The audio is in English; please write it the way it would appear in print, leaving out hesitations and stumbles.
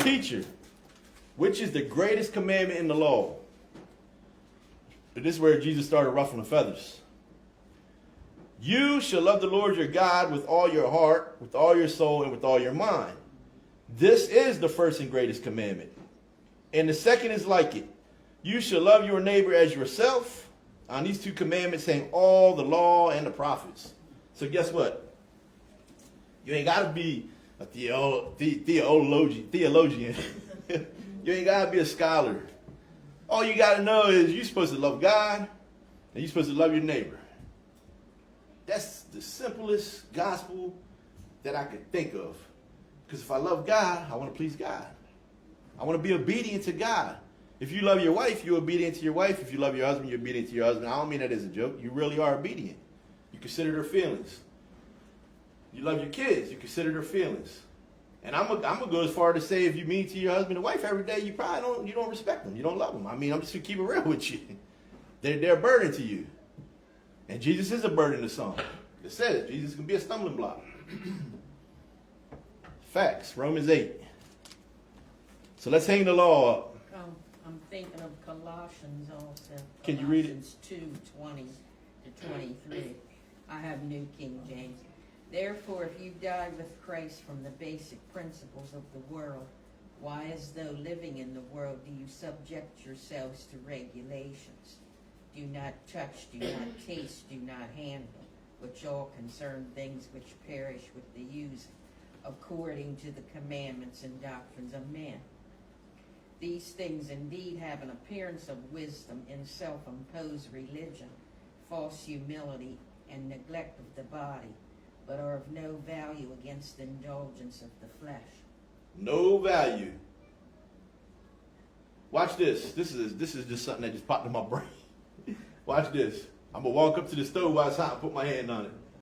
Teacher, which is the greatest commandment in the law? And this is where Jesus started ruffling feathers. You shall love the Lord your God with all your heart, with all your soul, and with all your mind. This is the first and greatest commandment. And the second is like it. You shall love your neighbor as yourself. On these two commandments hang all the law and the prophets. So guess what? You ain't got to be a theologian. You ain't got to be a scholar. All you got to know is you're supposed to love God and you're supposed to love your neighbor. That's the simplest gospel that I could think of. Because if I love God, I want to please God. I want to be obedient to God. If you love your wife, you're obedient to your wife. If you love your husband, you're obedient to your husband. I don't mean that as a joke. You really are obedient. You consider their feelings. You love your kids. You consider their feelings. And I'm gonna go as far to say, if you mean to your husband and wife every day, you probably don't respect them. You don't love them. I mean, I'm just gonna keep it real with you. They're a burden to you. And Jesus is a burden to some. It says Jesus can be a stumbling block. Facts. Romans 8. So let's hang the law up. I'm thinking of Colossians also. Can you read it? Colossians 2:20-23. I have New King James. Therefore, if you died with Christ from the basic principles of the world, why, as though living in the world, do you subject yourselves to regulations? Do not touch, do not taste, do not handle, which all concern things which perish with the using, according to the commandments and doctrines of men. These things indeed have an appearance of wisdom in self-imposed religion, false humility, and neglect of the body, but are of no value against the indulgence of the flesh. No value. Watch this. This is just something that just popped in my brain. Watch this. I'm going to walk up to the stove while it's hot and put my hand on it.